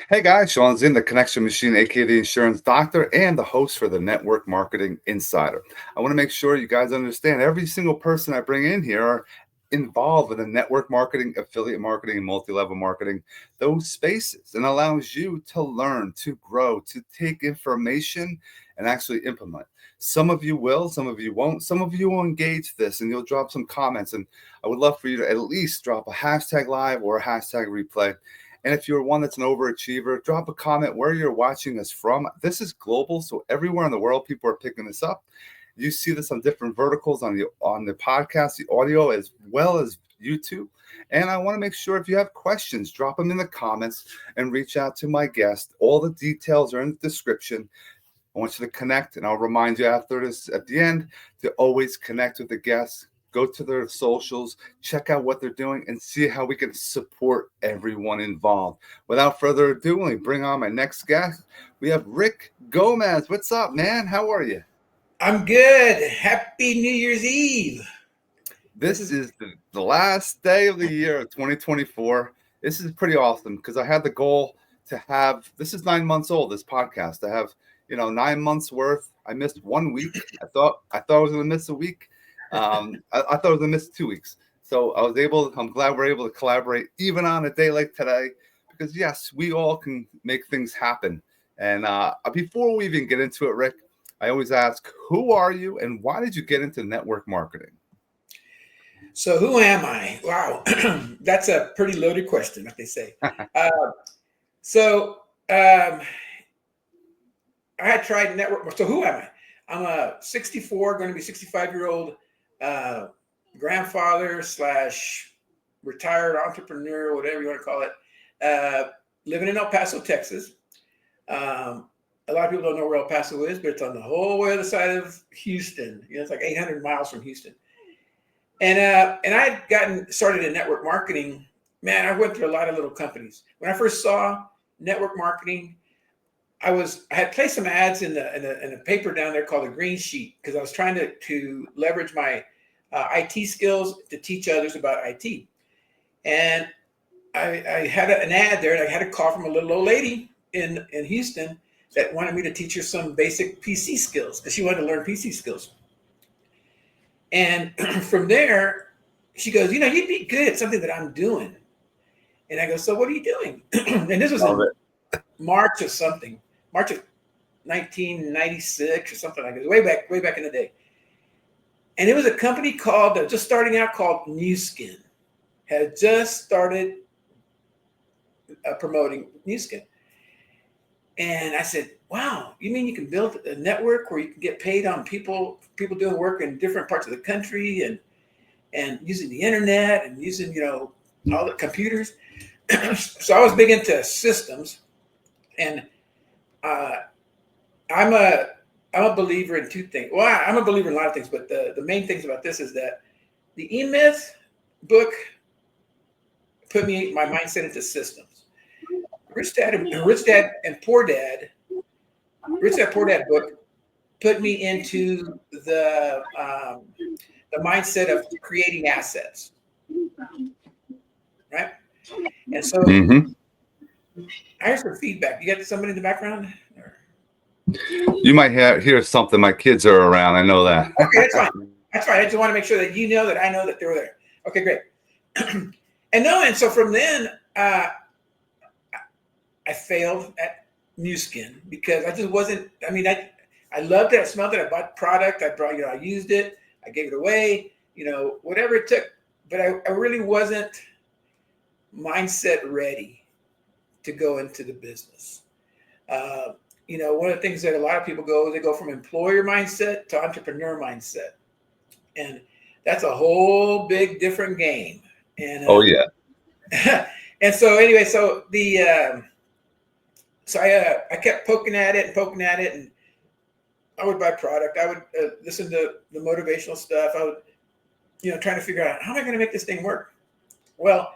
Hey guys, Shawn Ziem, the Connection Machine, aka the Insurance Doctor, and the host for the Network Marketing Insider. I want to make sure you guys understand every single person I bring in here are involved in the network marketing, affiliate marketing, and multi-level marketing, those spaces, and allows you to learn, to grow, to take information and actually implement. Some of you will, some of you won't, some of you will engage this and you'll drop some comments. And I would love for you to at least drop a hashtag live or a hashtag replay. And if you're one that's an overachiever, drop a comment where you're watching us from. This is global, so everywhere in the world, people are picking this up. You see this on different verticals on the podcast, the audio, as well as YouTube. And I want to make sure if you have questions, drop them in the comments and reach out to my guest. All the details are in the description. I want you to connect, and I'll remind you after this, at the end, to always connect with the guests. Go to their socials, check out what they're doing, and see how we can support everyone involved. Without further ado, let me bring on my next guest. We have Rick Gomez. What's up, man? How are you? I'm good. Happy New Year's Eve. This is the last day of the year of 2024. This is pretty awesome because I had the goal to have, this is 9 months old, this podcast. I have, 9 months worth. I missed 1 week. I thought I was going to miss a week. I thought I was gonna miss 2 weeks, so I'm glad we're able to collaborate even on a day like today, because yes, we all can make things happen. And before we even get into it, Rick, I always ask, who are you and why did you get into network marketing? So who am I? Wow, that's a pretty loaded question, like they say. I had tried network. So who am I? I'm a 64, going to be 65-year-old grandfather / retired entrepreneur, whatever you want to call it, living in El Paso, Texas. A lot of people don't know where El Paso is, but it's on the whole other side of Houston. It's like 800 miles from Houston. And I had gotten started in network marketing. Man, I went through a lot of little companies. When I first saw network marketing, I had placed some ads in a paper down there called the Green Sheet, because I was trying to leverage my IT skills to teach others about IT. And I had an ad there, and I had a call from a little old lady in Houston that wanted me to teach her some basic PC skills, because she wanted to learn PC skills. And from there, she goes, you'd be good at something that I'm doing. And I go, so what are you doing? And this was in March of 1996 or something like that, way back in the day. And it was a company just starting out, called New Skin. Had just started promoting New Skin. And I said, wow, you mean you can build a network where you can get paid on people doing work in different parts of the country and using the internet and using, all the computers. So I was big into systems, and I'm a believer in two things. Well, I'm a believer in a lot of things, but the main things about this is that the E-Myth book put my mindset into systems. Rich Dad and Poor Dad book put me into the mindset of creating assets, right? And so I heard some feedback. You got somebody in the background? You might hear something. My kids are around. I know that. Okay, that's fine. That's fine. I just want to make sure that you know that I know that they were there. Okay, great. And so from then, I failed at New Skin because I just wasn't. I mean, I loved it. I smelled it. I bought the product. I used it. I gave it away. Whatever it took. But I really wasn't mindset ready to go into the business. One of the things that a lot of people they go from employer mindset to entrepreneur mindset. And that's a whole big different game. And oh yeah. And so anyway, so I kept poking at it, and I would buy product. I would listen to the motivational stuff. I would, trying to figure out, how am I going to make this thing work? Well,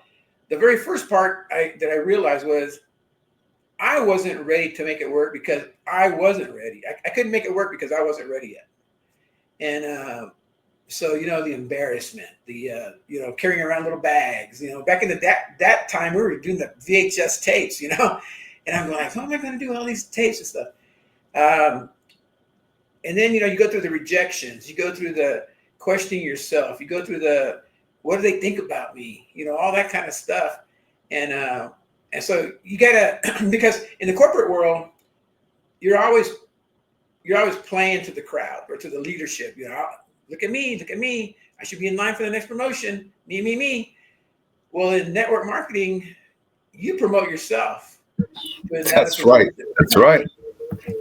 the very first part that I realized was I wasn't ready to make it work because I wasn't ready. I couldn't make it work because I wasn't ready yet. And So, the embarrassment, the, carrying around little bags, back in that time, we were doing the VHS tapes, and I'm going like, how am I going to do all these tapes and stuff? And then, you go through the rejections, you go through the questioning yourself, you go through the, what do they think about me? All that kind of stuff. And so you gotta, because in the corporate world, you're always playing to the crowd or to the leadership. Look at me. I should be in line for the next promotion. Me. Well, in network marketing, you promote yourself. That's right. That's right.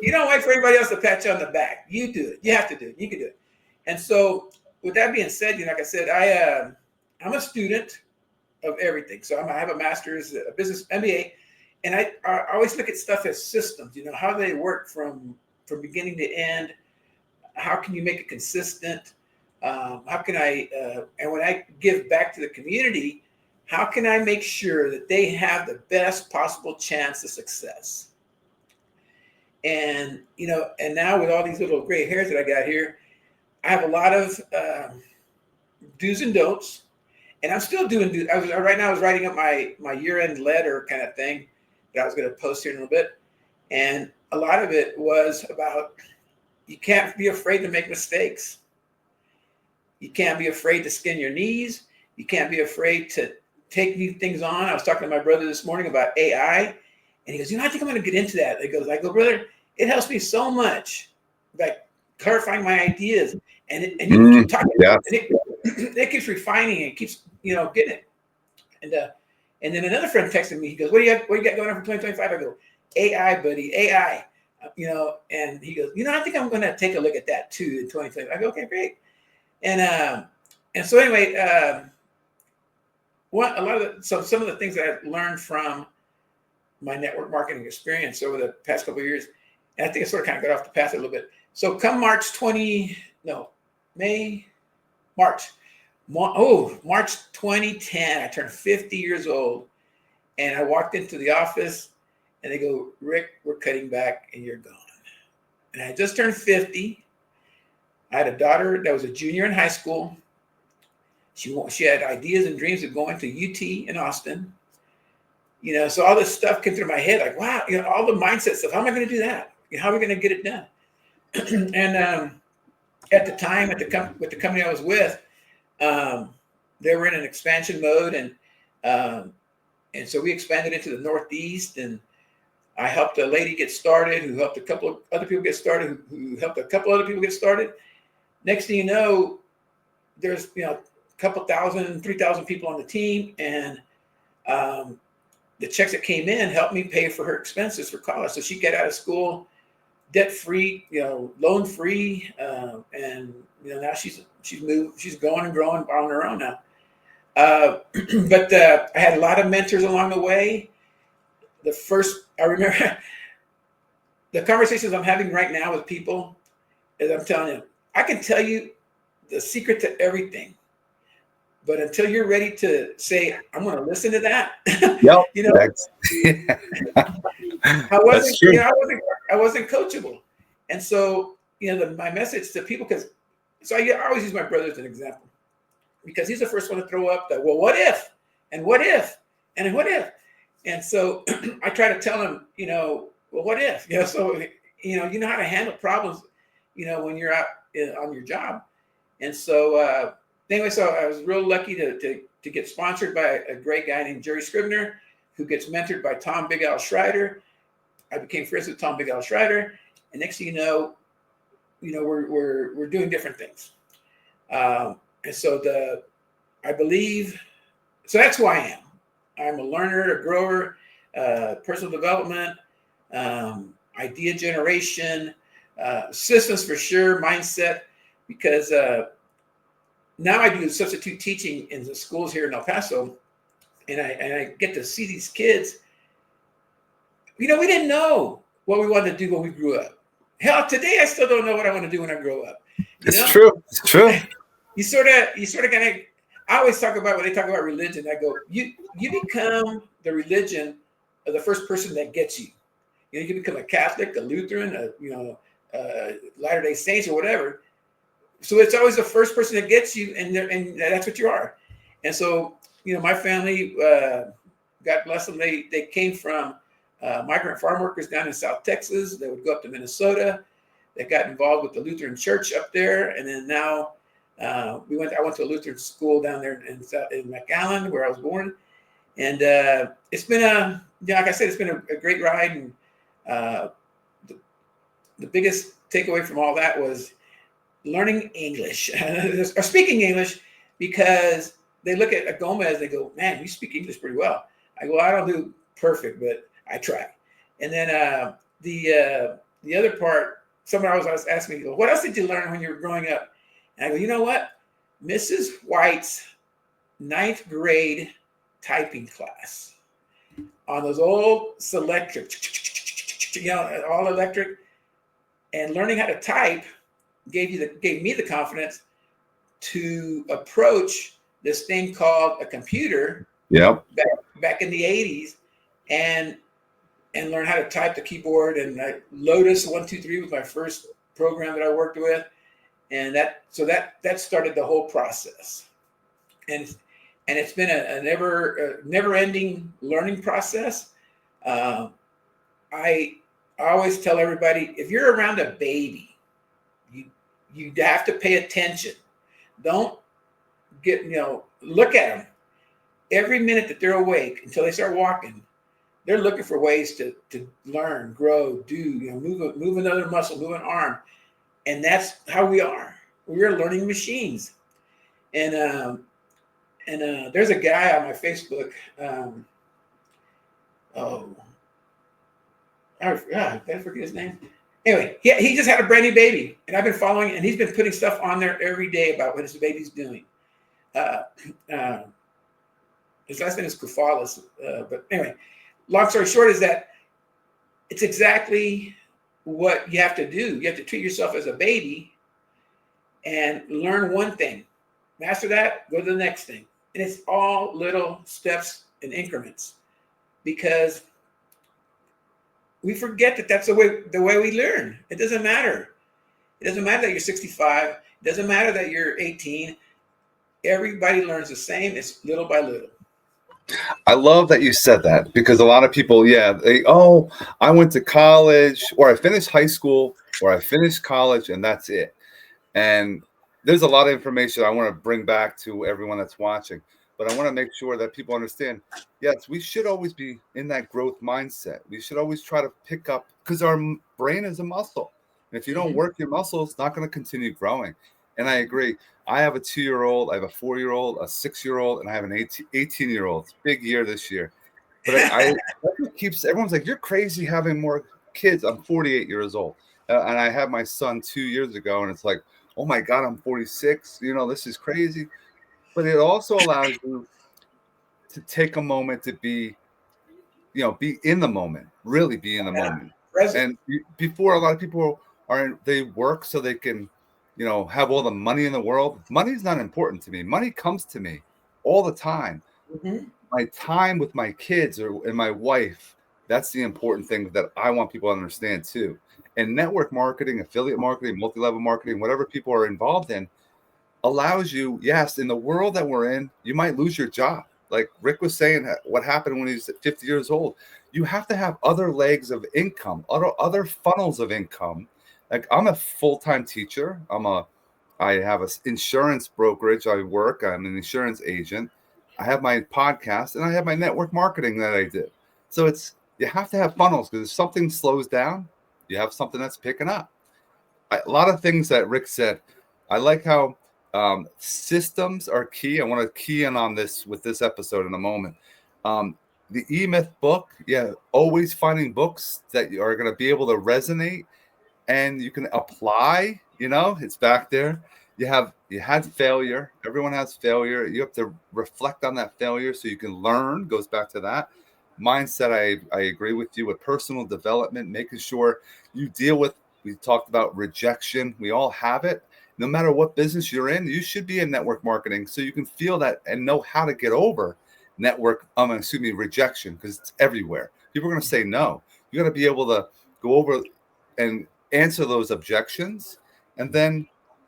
You don't wait for everybody else to pat you on the back. You do it. You have to do it. You can do it. And so, with that being said, like I said, I'm a student of everything. So I have a master's, a business MBA, and I always look at stuff as systems. How they work from beginning to end. How can you make it consistent? How can I? And when I give back to the community, how can I make sure that they have the best possible chance of success? And and now with all these little gray hairs that I got here, I have a lot of do's and don'ts, and I'm still doing. Right now I was writing up my year-end letter kind of thing that I was going to post here in a little bit, and a lot of it was about you can't be afraid to make mistakes. You can't be afraid to skin your knees. You can't be afraid to take new things on. I was talking to my brother this morning about AI, and he goes, I think I'm going to get into that. I go, brother, it helps me so much, like clarifying my ideas, and you keep talking, yeah. and it keeps refining and keeps getting it. And then another friend texted me. He goes, what do you got going on for 2025? I go, AI, buddy, AI. And he goes, I think I'm going to take a look at that too in 2020. I go, okay, great. And so anyway, some of the things that I've learned from my network marketing experience over the past couple of years, and I think I sort of kind of got off the path a little bit. So come March 2010, I turned 50 years old, and I walked into the office, and they go, Rick, we're cutting back, and you're gone. And I just turned 50. I had a daughter that was a junior in high school. She had ideas and dreams of going to UT in Austin. So all this stuff came through my head, like, wow, all the mindset stuff. How am I going to do that? How are we going to get it done? And at the time, with the company I was with, they were in an expansion mode, and so we expanded into the Northeast, and I helped a lady get started, who helped a couple of other people get started, who helped a couple other people get started. Next thing you know, there's a couple thousand, 3,000 people on the team, and the checks that came in helped me pay for her expenses for college. So she got out of school debt-free, loan-free, and now she's moved, she's going and growing on her own now. But I had a lot of mentors along the way. I remember the conversations I'm having right now with people is I'm telling you, I can tell you the secret to everything, but until you're ready to say, I'm going to listen to that, I wasn't coachable. And so, my message to people, so I always use my brother as an example, because he's the first one to throw up the, well, what if, and what if, and what if? And so I try to tell him, well, what if, so, you know how to handle problems, when you're out on your job. And so, anyway, so I was real lucky to get sponsored by a great guy named Jerry Scribner, who gets mentored by Tom Big Al Schreider. I became friends with Tom Big Al Schreider, and next thing you know, we're doing different things. And so I believe, so that's who I am. I'm a learner, a grower, personal development, idea generation, systems for sure, mindset, because now I do substitute teaching in the schools here in El Paso, and I get to see these kids. We didn't know what we wanted to do when we grew up. Hell, today I still don't know what I want to do when I grow up. It's true. It's true. You sort of kind of. I always talk about, when they talk about religion, I go, you become the religion of the first person that gets you. You can become a Catholic, a Lutheran, a Latter-day Saints, or whatever. so it's always the first person that gets you, and that's what you are. And so, my family, God bless them, they came from migrant farm workers down in South Texas. They would go up to Minnesota. They got involved with the Lutheran church up there, and then now I went to a Lutheran school down there in McAllen, where I was born. And it's been like I said, it's been a great ride. And the biggest takeaway from all that was learning English or speaking English, because they look at Gomez, they go, "Man, you speak English pretty well." I go, "I don't do perfect, but I try." And then the other part, someone was asking me, "What else did you learn when you were growing up?" And I go, "You know what? Mrs. White's 9th grade typing class on those old Selectric, all electric, and learning how to type gave me the confidence to approach this thing called a computer." Yep. Back in the 80s, and learn how to type the keyboard. And Lotus 1-2-3 was my first program that I worked with, and that started the whole process. And it's been a never-ending learning process. I always tell everybody, if you're around a baby, you have to pay attention. Don't look at them. Every minute that they're awake until they start walking, they're looking for ways to learn, grow, do, move another muscle, move an arm. And that's how we are. We're learning machines. And there's a guy on my Facebook. I forget his name. Anyway, he just had a brand new baby, and I've been following, and he's been putting stuff on there every day about what his baby's doing. His last name is Kufalis. But anyway, long story short is that it's exactly what you have to do. You have to treat yourself as a baby and learn one thing. Master that, go to the next thing. And it's all little steps and increments, because we forget that that's the way we learn. It doesn't matter. It doesn't matter that you're 65. It doesn't matter that you're 18. Everybody learns the same. It's little by little. I love that you said that, because a lot of people, I went to college, or I finished high school, or I finished college, and that's it. And there's a lot of information I want to bring back to everyone that's watching, but I want to make sure that people understand, yes, we should always be in that growth mindset. We should always try to pick up, because our brain is a muscle. And if you don't work your muscles, it's not going to continue growing. And I agree. I have a 2-year-old, I have a 4-year-old, a 6-year-old, and I have an 18-year-old. It's a big year this year. But that's what keeps everyone's like, "You're crazy having more kids." I'm 48 years old. And I had my son 2 years ago, and it's like, oh my God, I'm 46. This is crazy. But it also allows you to take a moment to be in the moment, really be in the moment. Present. And before, a lot of people they work so they can, have all the money in the world. Money's not important to me. Money comes to me all the time. Mm-hmm. My time with my kids and my wife, that's the important thing that I want people to understand too. And network marketing, affiliate marketing, multi-level marketing, whatever people are involved in, allows you, yes, in the world that we're in, you might lose your job. Like Rick was saying, what happened when he was 50 years old. You have to have other legs of income, other funnels of income. Like, I'm a full-time teacher. I have an insurance brokerage. I'm an insurance agent. I have my podcast, and I have my network marketing that I do. So you have to have funnels, because if something slows down, you have something that's picking up. A lot of things that Rick said. I like how systems are key. I want to key in on this with this episode in a moment. The E-Myth book, always finding books that are going to be able to resonate and you can apply. It's back there. You had failure. Everyone has failure. You have to reflect on that failure so you can learn. Goes back to that mindset. I agree with you with personal development, making sure you deal with. We talked about rejection. We all have it. No matter what business you're in, you should be in network marketing so you can feel that and know how to get over rejection, because it's everywhere. People are going to say no. You got to be able to go over and answer those objections, and then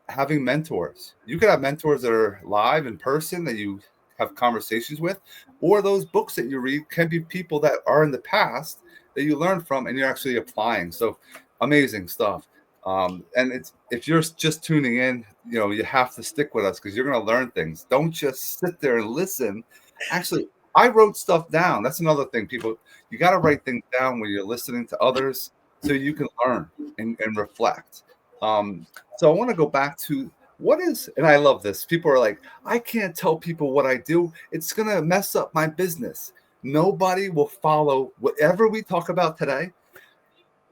having mentors. You could have mentors that are live in person that you have conversations with, or those books that you read can be people that are in the past that you learn from and you're actually applying. So amazing stuff. And it's if you're just tuning in, you have to stick with us because you're going to learn things. Don't just sit there and listen. Actually, I wrote stuff down. That's another thing. People, you got to write things down when you're listening to others so you can learn and reflect. So I want to go back to what is, and I love this. People are like, I can't tell people what I do. It's going to mess up my business. Nobody will follow whatever we talk about today.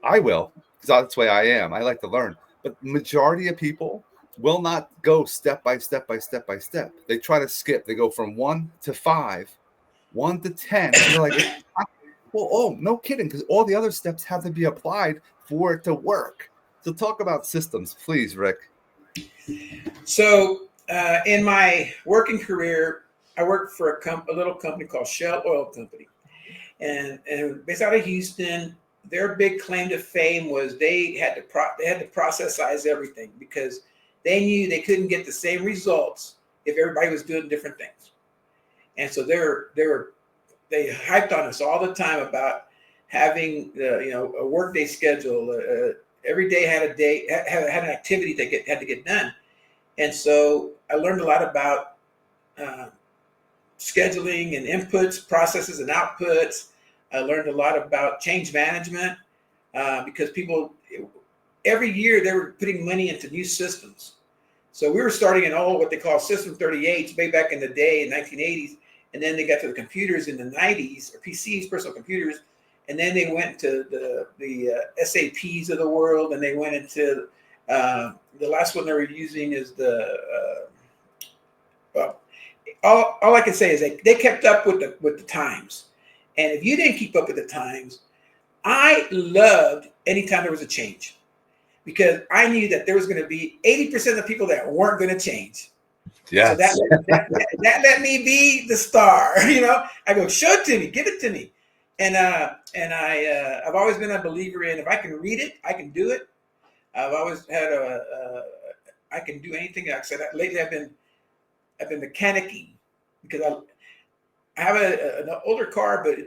I will, because that's the way I am. I like to learn. But majority of people will not go step by step by step by step. They try to skip. They go from 1 to 5, 1 to 10, and they're like, well, oh, no kidding, because all the other steps have to be applied for it to work. So talk about systems, please, Rick. So in my working career, I worked for a little company called Shell Oil Company, and based out of Houston. Their big claim to fame was they had to processize everything because they knew they couldn't get the same results if everybody was doing different things, and so they hyped on us all the time about having a workday schedule. Every day had a day had an activity that had to get done. And so I learned a lot about scheduling and inputs, processes and outputs. I learned a lot about change management because people, every year they were putting money into new systems. So we were starting in what they call System 38s way back in the day in 1980s. And then they got to the computers in the 90s, or PCs, personal computers. And then they went to the SAPs of the world, and they went into the last one they were using is well, all I can say is they kept up with the times. And if you didn't keep up with the times, I loved anytime there was a change because I knew that there was going to be 80% of people that weren't going to change. Yeah. So that let me be the star. I go, show it to me, give it to me. And I've always been a believer in if I can read it, I can do it. I've always had I can do anything. Like I said, lately I've been mechanicking because I have an older car, but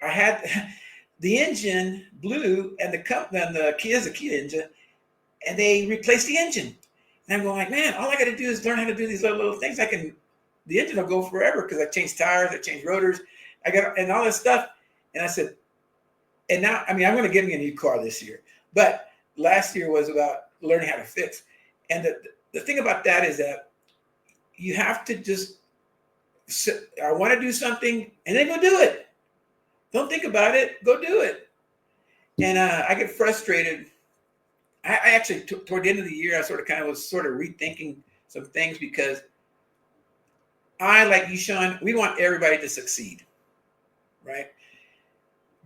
I had the engine blew and the Kia is a Kia engine, and they replaced the engine. And I'm going like, man, all I got to do is learn how to do these little things. The engine will go forever because I changed tires, I changed rotors, and all this stuff. And I said, and now, I'm going to get me a new car this year. But last year was about learning how to fix. And the thing about that is that you have to just, I want to do something, and then go do it. Don't think about it, go do it. And I get frustrated. I actually, toward the end of the year, I was rethinking some things because like you, Shawn, we want everybody to succeed, right?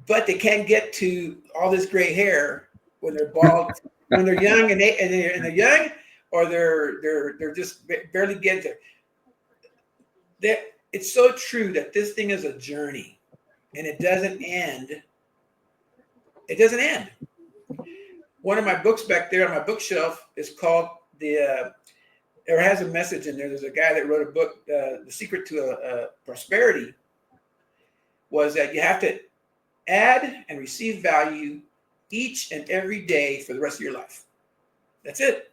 But they can't get to all this gray hair when they're bald, when they're young and they're young, or they're just barely getting there. It's so true that this thing is a journey, and it doesn't end. It doesn't end. One of my books back there on my bookshelf is called it has a message in there. There's a guy that wrote a book, The Secret to Prosperity, was that you have to add and receive value each and every day for the rest of your life. That's it.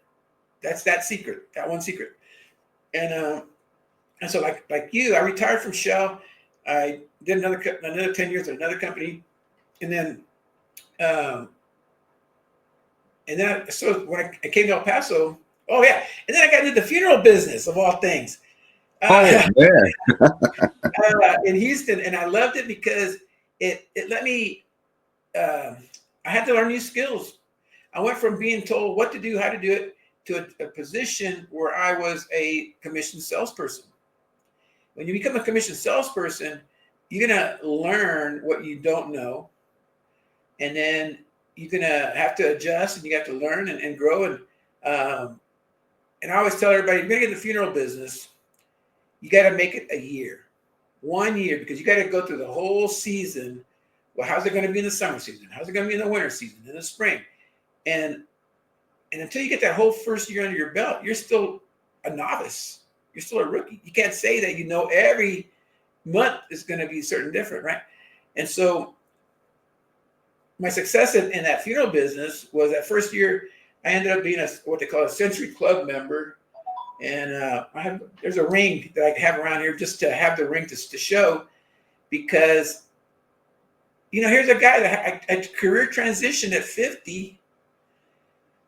That's that secret, that one secret. And so like you, I retired from Shell. I did another 10 years at another company. And then so when I came to El Paso, oh yeah, and then I got into the funeral business of all things. Man. In Houston, and I loved it because it let me. I had to learn new skills. I went from being told what to do, how to do it, to a position where I was a commissioned salesperson. When you become a commissioned salesperson, you're gonna learn what you don't know, and then you're gonna have to adjust, and you have to learn and grow. And I always tell everybody, if you're gonna get in the funeral business, you got to make it a year, 1 year, because you got to go through the whole season. Well, how's it going to be in the summer season? How's it going to be in the winter season, in the spring? And And until you get that whole first year under your belt, you're still a novice. You're still a rookie. You can't say that you know every month is going to be certain different, right? And so my success in that funeral business was that first year I ended up being what they call a Century Club member. And there's a ring that I have around here just to have the ring to show, because, here's a guy that I career transitioned at 50,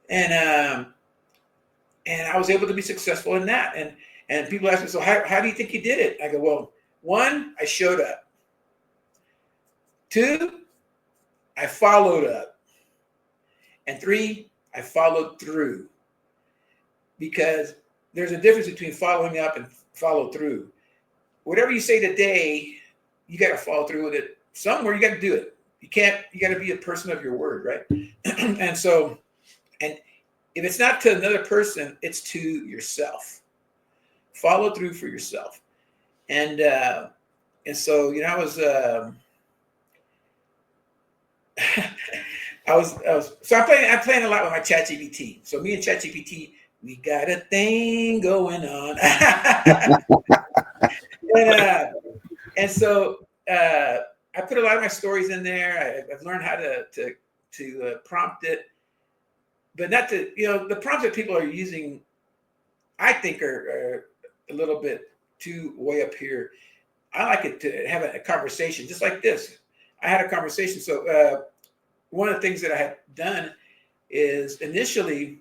and I was able to be successful in that. And people ask me, so how do you think you did it? I go, well, 1, I showed up. 2, I followed up. And 3, I followed through. Because there's a difference between following up and follow through. Whatever you say today, you got to follow through with it. Somewhere you got to do it. You got to be a person of your word, right? And if it's not to another person, it's to yourself. Follow through for yourself. And so, I was I'm playing a lot with my ChatGPT. So me and ChatGPT, we got a thing going on. and so I put a lot of my stories in there. I've learned how to prompt it, but not to, the prompts that people are using, I think are a little bit too way up here. I like it to have a conversation just like this. I had a conversation. So one of the things that I had done is initially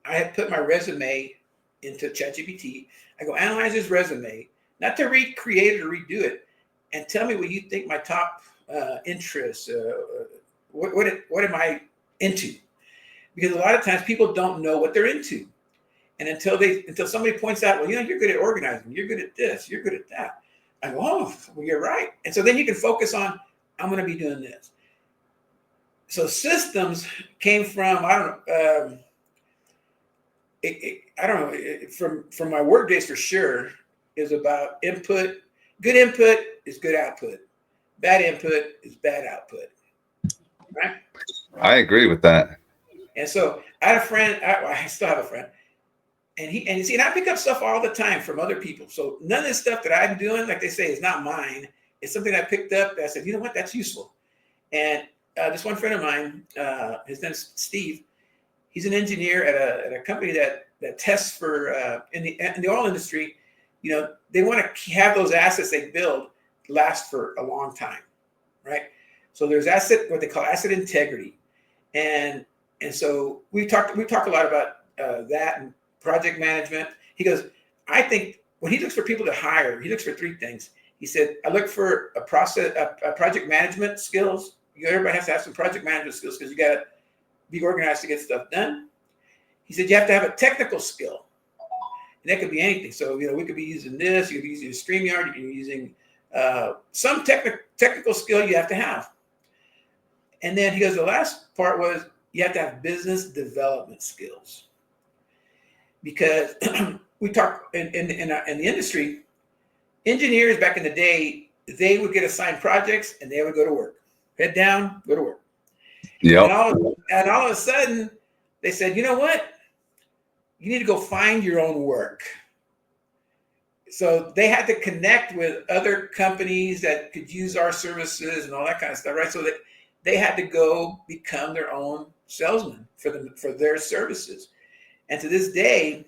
I had put my resume into ChatGPT. I go, analyze his resume, not to recreate it or redo it, and tell me what you think my top interests, what am I into? Because a lot of times people don't know what they're into. And until somebody points out, well, you're good at organizing, you're good at this, you're good at that. I go, oh, well, you're right. And so then you can focus on, I'm going to be doing this. So systems came from, from my work days for sure, is about input. Good input is good output. Bad input is bad output. Right? I agree with that. And so I had a friend, I still have a friend, and I pick up stuff all the time from other people. So none of this stuff that I'm doing, like they say, is not mine. It's something I picked up that I said, you know what, that's useful. And this one friend of mine, his name's Steve. He's an engineer at a company that tests for in the oil industry. They want to have those assets they build last for a long time, right? So there's what they call asset integrity, and so we talked a lot about that and project management. He goes, I think when he looks for people to hire, he looks for 3 things. He said, I look for a project management skills. Everybody has to have some project management skills because you got to be organized to get stuff done. He said, you have to have a technical skill. And that could be anything. So, we could be using this, you could be using StreamYard, you could be using some technical skill you have to have. And then he goes, the last part was you have to have business development skills. Because we talk in the industry, engineers back in the day, they would get assigned projects and they would go to work. Head down, go to work. Yep. And all of a sudden, they said, you know what? You need to go find your own work. So they had to connect with other companies that could use our services and all that kind of stuff, right? So that they had to go become their own salesman for their services. And to this day,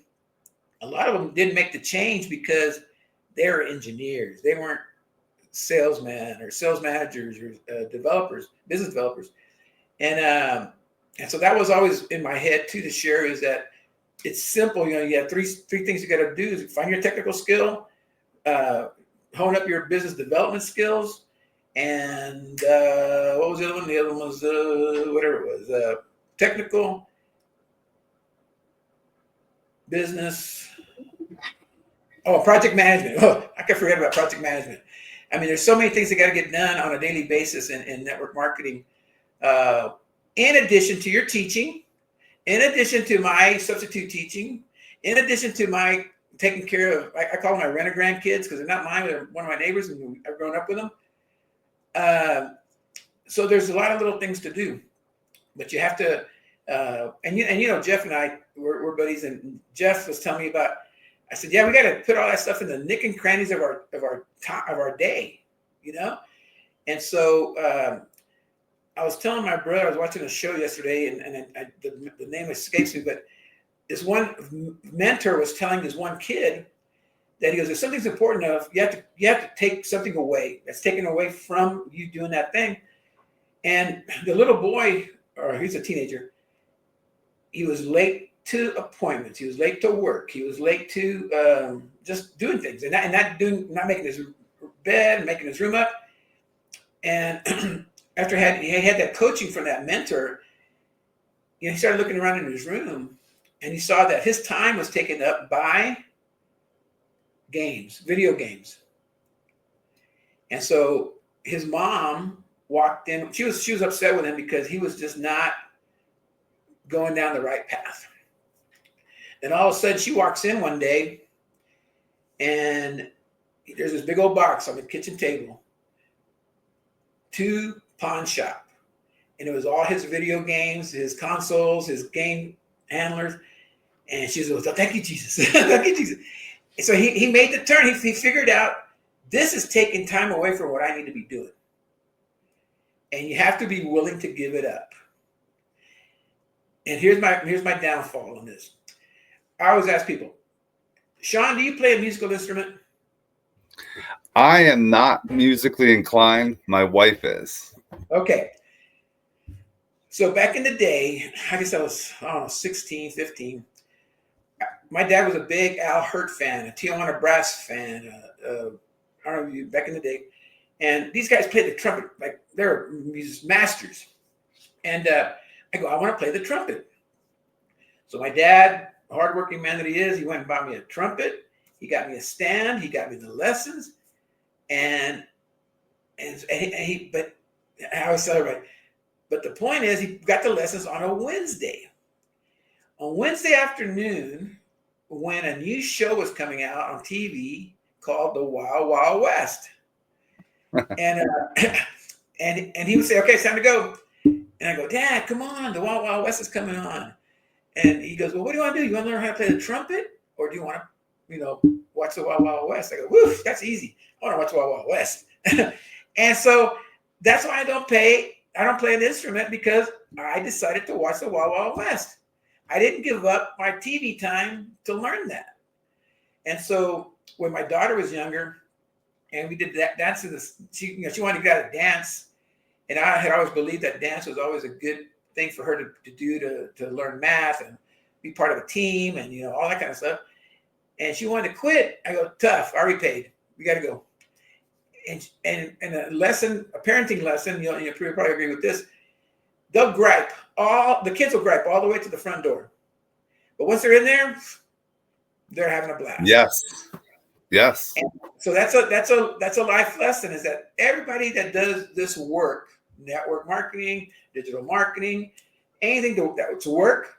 a lot of them didn't make the change because they were engineers. They weren't salesmen or sales managers or developers, business developers. And so that was always in my head too to share, is that it's simple. You have three things you got to do: is find your technical skill, hone up your business development skills, and what was the other one? The other one was whatever it was, technical, business. Oh, project management. Oh, I can forget about project management. I mean, there's so many things that got to get done on a daily basis in network marketing. In addition to your teaching, in addition to my substitute teaching, in addition to my taking care of, I call them my rent-a-grand kids because they're not mine, they're one of my neighbors and I've grown up with them. So there's a lot of little things to do, but you have to And Jeff and I we're buddies, and Jeff was telling me about. I said, yeah, we got to put all that stuff in the nick and crannies of our day, you know. And so I was telling my brother, I was watching a show yesterday, and the name escapes me, but this one mentor was telling this one kid that he goes, if something's important enough, you have to take something away that's taken away from you doing that thing. And the little boy, or he's a teenager, he was late to appointments. He was late to work. He was late to just doing things and not making his bed, making his room up. And after he had that coaching from that mentor, he started looking around in his room, and he saw that his time was taken up by games, video games. And so his mom walked in. She was upset with him because he was just not going down the right path. And all of a sudden she walks in one day, and there's this big old box on the kitchen table, to pawn shop. And it was all his video games, his consoles, his game handlers. And she goes, oh, thank you, Jesus. Thank you, Jesus. And so he made the turn. He figured out, this is taking time away from what I need to be doing. And you have to be willing to give it up. And here's my downfall on this. I always ask people, Shawn, do you play a musical instrument? I am not musically inclined. My wife is. Okay. So back in the day, I guess I was, 16, 15. My dad was a big Al Hirt fan, a Tijuana Brass fan. I don't know, back in the day. And these guys played the trumpet, like they're masters. And I go, I want to play the trumpet. So my dad, hardworking man that he is, he went and bought me a trumpet. He got me a stand. He got me the lessons. But I always celebrate. But the point is, he got the lessons on a Wednesday. On Wednesday afternoon, when a new show was coming out on TV called The Wild Wild West. And he would say, okay, it's time to go. And I go, Dad, come on, The Wild Wild West is coming on. And he goes, well, what do you want to do? You want to learn how to play the trumpet? Or do you want to, watch The Wild Wild West? I go, woof, that's easy. I want to watch The Wild Wild West. And so that's why I don't play an instrument, because I decided to watch The Wild Wild West. I didn't give up my TV time to learn that. And so when my daughter was younger, and we did that dance, she wanted to get out of dance, and I had always believed that dance was always a good thing for her to do to learn math and be part of a team and all that kind of stuff. And she wanted to quit. I go, tough. I already paid. We got to go. And a parenting lesson. You probably agree with this. They'll gripe. The kids will gripe all the way to the front door, but once they're in there, they're having a blast. Yes. And so that's a life lesson, is that everybody that does this work, network marketing, digital marketing, anything to work,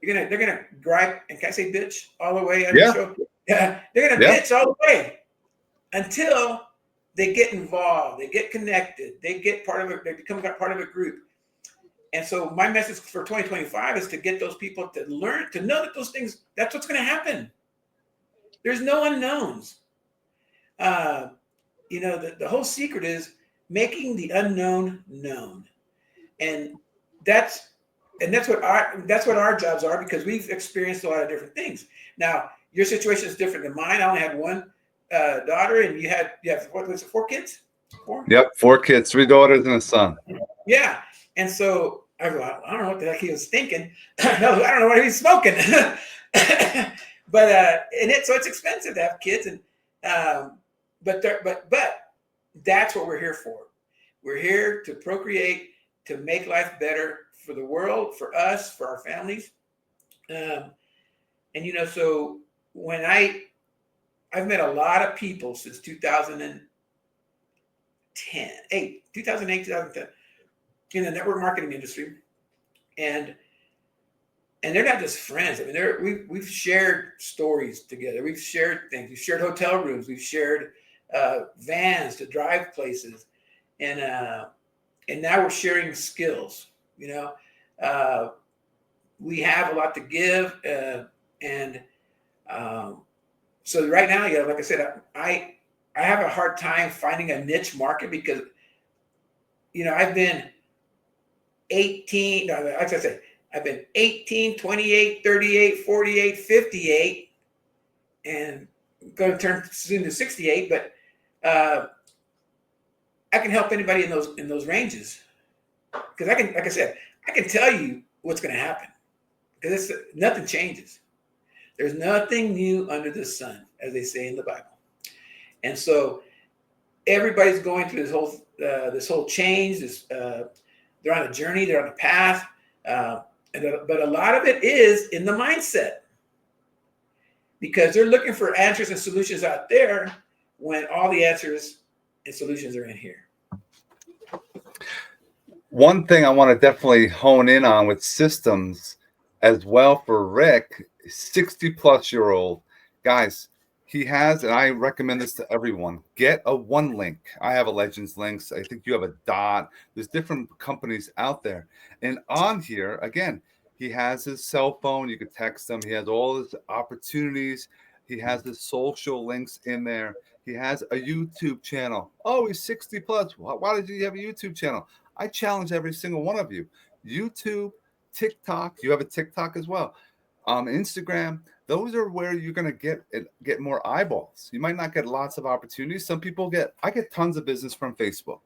they're gonna gripe, and can I say bitch all the way on the show? Yeah, they're gonna bitch all the way until they get involved, they get connected, they become part of a group. And so my message for 2025 is to get those people to learn, to know that those things, that's what's going to happen. There's no unknowns. The whole secret is making the unknown known. And that's what our jobs are, because we've experienced a lot of different things. Now, your situation is different than mine. I only had one daughter, and you have what was it, 4 kids? 4? Yep, 4 kids, 3 daughters and a son. Yeah. And so I go, I don't know what the heck he was thinking. I don't know what he was smoking. But so it's expensive to have kids, and but that's what we're here for. We're here to procreate, to make life better for the world, for us, for our families. So when I've met a lot of people since 2008, 2010, in the network marketing industry, and they're not just friends. I mean, we've shared stories together. We've shared things. We've shared hotel rooms. We've shared vans to drive places, and now we're sharing skills. we have a lot to give, and so right now, like I said, I have a hard time finding a niche market because I've been 18. No, like I say, I've been 18, 28, 38, 48, 58, and going to turn soon to 68. But I can help anybody in those ranges because I can, like I said, I can tell you what's going to happen because nothing changes. There's nothing new under the sun, as they say in the Bible. And so everybody's going through this whole change. They're on a journey. They're on a path. But a lot of it is in the mindset because they're looking for answers and solutions out there when all the answers and solutions are in here. One thing I want to definitely hone in on with systems as well for Rick, 60-plus-year-old. Guys, he has, and I recommend this to everyone, get a one link. I have a Legends Links. I think you have a Dot. There's different companies out there. And on here, again, he has his cell phone. You could text him. He has all his opportunities. He has his social links in there. He has a YouTube channel. Oh, he's 60 plus. Why did you have a YouTube channel? I challenge every single one of you. YouTube, TikTok. You have a TikTok as well. Instagram. Those are where you're going to get more eyeballs. You might not get lots of opportunities. Some people I get tons of business from Facebook.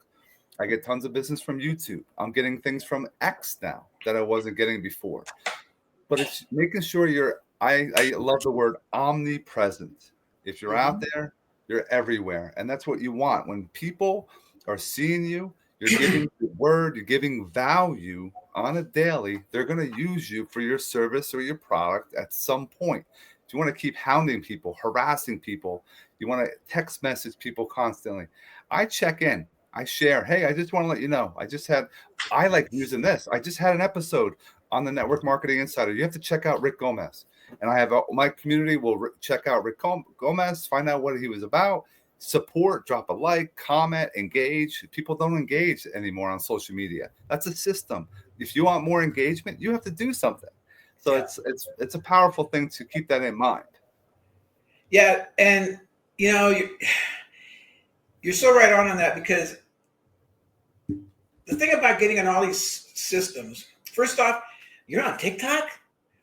I get tons of business from YouTube. I'm getting things from X now that I wasn't getting before. But it's making sure I love the word omnipresent. If you're out there, you're everywhere. And that's what you want. When people are seeing you, you're giving the word, you're giving value on a daily, they're going to use you for your service or your product at some point. If you want to keep hounding people, harassing people, you want to text message people constantly. I check in. I share. Hey, I just want to let you know. I like using this. I just had an episode on the Network Marketing Insider. You have to check out Rick Gomez. And I have my community will check out Rick Gomez, find out what he was about. Support, drop a like, comment, engage. People don't engage anymore on social media. That's a system. If you want more engagement, you have to do something. So it's a powerful thing to keep that in mind. Yeah, and you're so right on that because the thing about getting on all these systems, first off, you're on TikTok.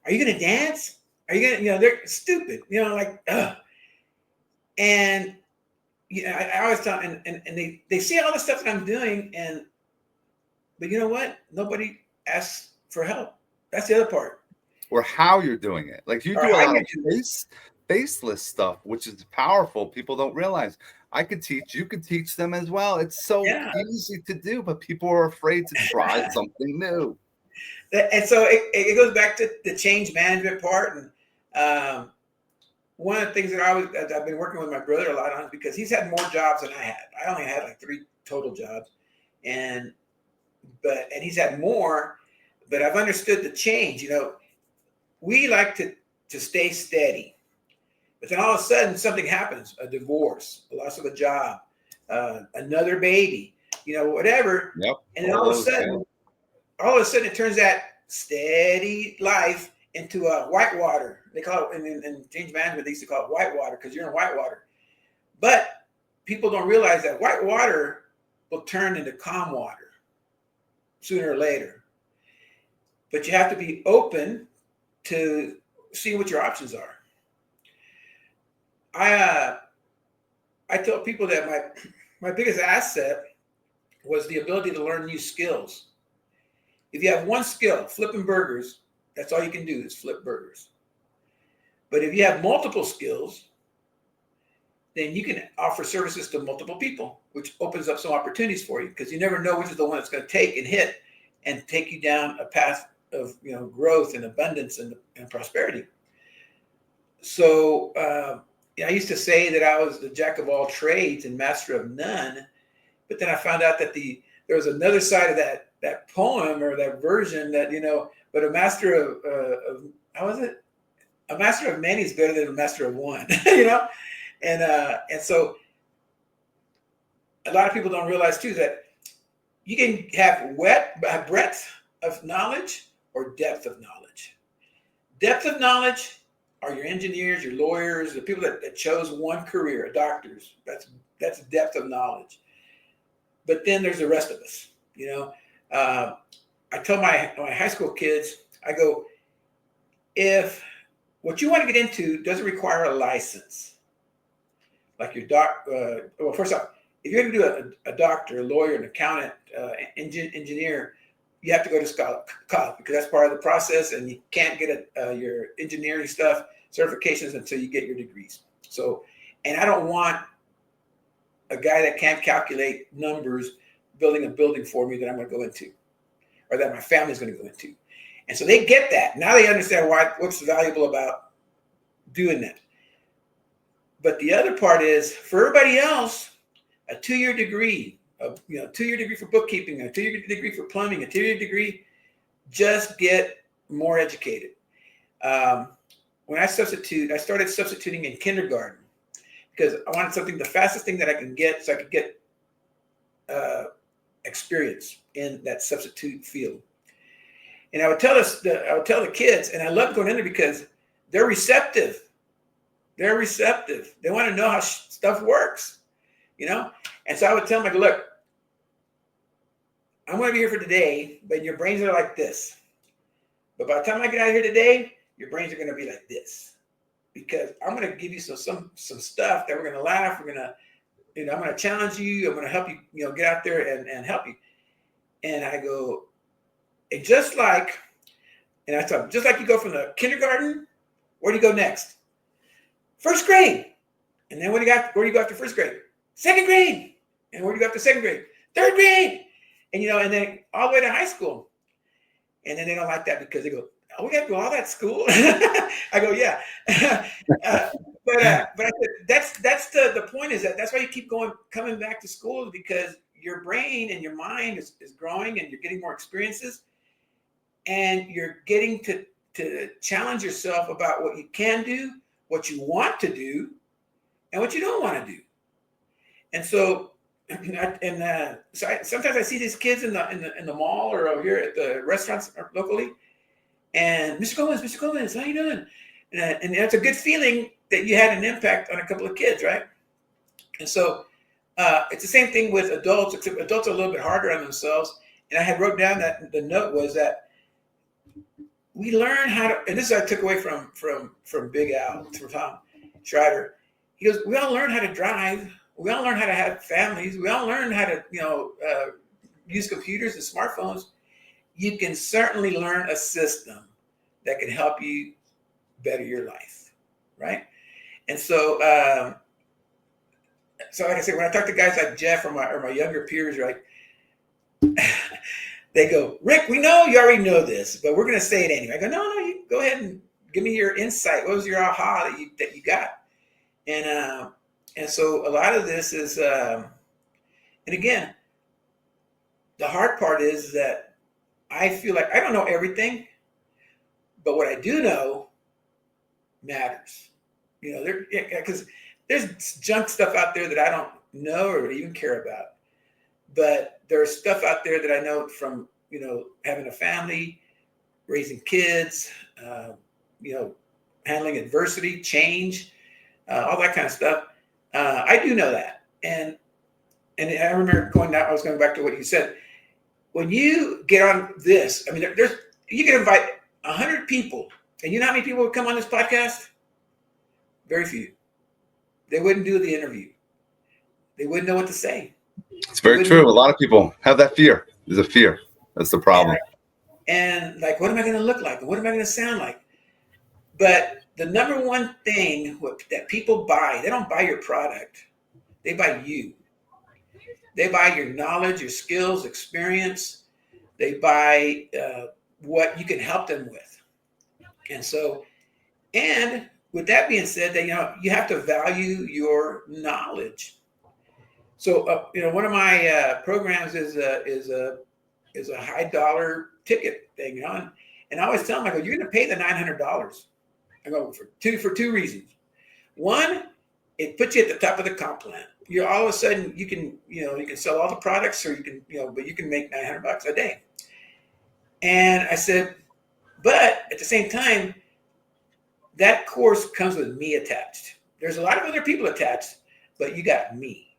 Are you going to dance? Are you going to, they're stupid, and I always tell them, and they see all the stuff that I'm doing, but you know what? Nobody asks for help. That's the other part. Or how you're doing it. Like you do a lot of faceless stuff, which is powerful. People don't realize. I could teach. You could teach them as well. It's so easy to do, but people are afraid to try something new. And so it goes back to the change management part. And one of the things that I've been working with my brother a lot on is because he's had more jobs than I had. I only had like 3 total jobs, and he's had more. But I've understood the change. We like to stay steady, but then all of a sudden something happens: a divorce, a loss of a job, another baby, whatever. Yep. And then all of a sudden it turns that steady life into a whitewater. They call it in change management. They used to call it whitewater because you're in whitewater. But people don't realize that whitewater will turn into calm water sooner or later. But you have to be open to see what your options are. I tell people that my biggest asset was the ability to learn new skills. If you have one skill, flipping burgers, that's all you can do is flip burgers. But if you have multiple skills, then you can offer services to multiple people, which opens up some opportunities for you because you never know which is the one that's going to take and hit and take you down a path of growth and abundance and prosperity. So I used to say that I was the jack of all trades and master of none, but then I found out that there was another side of that poem or that version that but a master of how was it? A master of many is better than a master of one, and so a lot of people don't realize too that you can have breadth of knowledge or depth of knowledge. depth of knowledge are your engineers, your lawyers, the people that chose one career, doctors. That's depth of knowledge. But then there's the rest of us. I tell my high school kids, I go, if what you want to get into doesn't require a license, like your well, first off, if you're going to do a doctor, a lawyer, an accountant, engineer, you have to go to college because that's part of the process, and you can't get your engineering stuff certifications until you get your degrees. So, and I don't want a guy that can't calculate numbers building a building for me that I'm going to go into, or that my family's going to go into. And so they get that. Now they understand what's valuable about doing that. But the other part is, for everybody else, a 2-year degree, a 2-year degree for bookkeeping, a 2-year degree for plumbing, a 2-year degree, just get more educated. When I started substituting in kindergarten because I wanted something, the fastest thing that I can get, so I could get experience in that substitute field. And I would tell the kids, and I love going in there because they're receptive. They're receptive. They want to know how stuff works, And so I would tell them, look, I'm going to be here for today, but your brains are like this. But by the time I get out of here today, your brains are going to be like this, because I'm going to give you some stuff that we're going to laugh. We're going to, I'm going to challenge you. I'm going to help you, get out there and help you. And I go, and just like you go from the kindergarten, where do you go next? First grade. And then where do you go after first grade? Second grade. And where do you go after second grade? Third grade. And, and then all the way to high school. And then they don't like that because they go, oh, we got to go all that school? I go, yeah. But I said, that's the point, is that's why you keep coming back to school, because your brain and your mind is growing, and you're getting more experiences, and you're getting to challenge yourself about what you can do, what you want to do, and what you don't want to do. And so, sometimes I see these kids in the mall or over here at the restaurants locally, and Mr. Gomez, how you doing? And that's a good feeling that you had an impact on a couple of kids, right? And so it's the same thing with adults, except adults are a little bit harder on themselves. And I had wrote down that the note was that we learn how to, and this I took away from Big Al, from Tom Schreider. He goes, we all learn how to drive. We all learn how to have families. We all learn how to, use computers and smartphones. You can certainly learn a system that can help you better your life, right? And so, like I said, when I talk to guys like Jeff or my younger peers, right, they go, Rick, we know you already know this, but we're going to say it anyway. I go, no, you go ahead and give me your insight. What was your aha that you got? And so a lot of this is, and again, the hard part is that I feel like I don't know everything, but what I do know matters. Because there's junk stuff out there that I don't know or even care about. But there's stuff out there that I know from, having a family, raising kids, handling adversity, change, all that kind of stuff. I do know that. And I remember I was going back to what you said. When you get on this, you can invite 100 people, and you know how many people would come on this podcast? Very few. They wouldn't do the interview. They wouldn't know what to say. It's very true. A lot of people have that fear. There's a fear. That's the problem. And like, what am I going to look like? What am I going to sound like? But the number one thing that people buy, they don't buy your product. They buy you. They buy your knowledge, your skills, experience. They buy what you can help them with. And so, and with that being said, that you have to value your knowledge. So, one of my programs is a high dollar ticket thing, and I always tell them, I go, you're going to pay the $900. I go for two reasons. One, it puts you at the top of the comp plan. You're all of a sudden you can sell all the products, or you can but you can make $900 a day. And I said, but at the same time, that course comes with me attached. There's a lot of other people attached, but you got me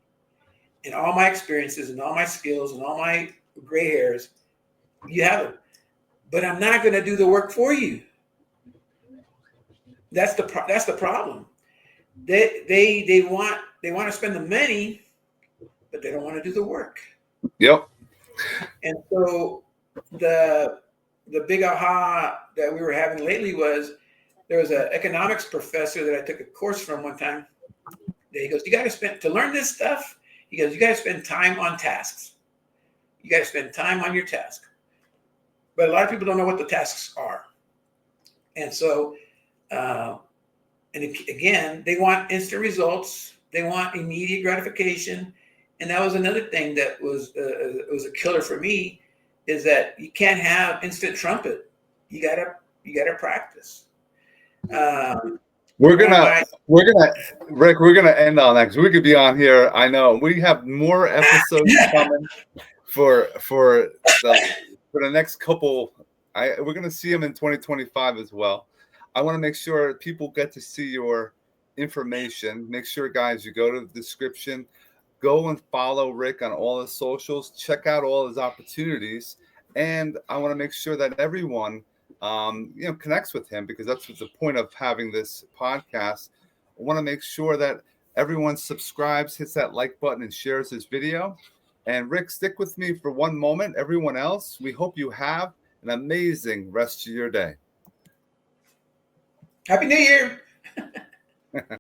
and all my experiences and all my skills and all my gray hairs. You have them, but I'm not going to do the work for you. That's the problem. They want to spend the money, but they don't want to do the work. Yep. And so the big aha that we were having lately was there was an economics professor that I took a course from one time. He goes, to learn this stuff, he goes, you got to spend time on tasks. You got to spend time on your task. But a lot of people don't know what the tasks are. And so, again, they want instant results. They want immediate gratification. And that was another thing that was a killer for me, is that you can't have instant trumpet. You gotta practice. We're gonna end on that because we could be on here. I know we have more episodes coming for the next couple. We're gonna see them in 2025 as well. I want to make sure people get to see your information. Make sure, guys, you go to the description. Go and follow Rick on all his socials. Check out all his opportunities, and I want to make sure that everyone, connects with him, because that's what's the point of having this podcast. I want to make sure that everyone subscribes, hits that like button, and shares this video. And Rick, stick with me for one moment. Everyone else, we hope you have an amazing rest of your day. Happy New Year.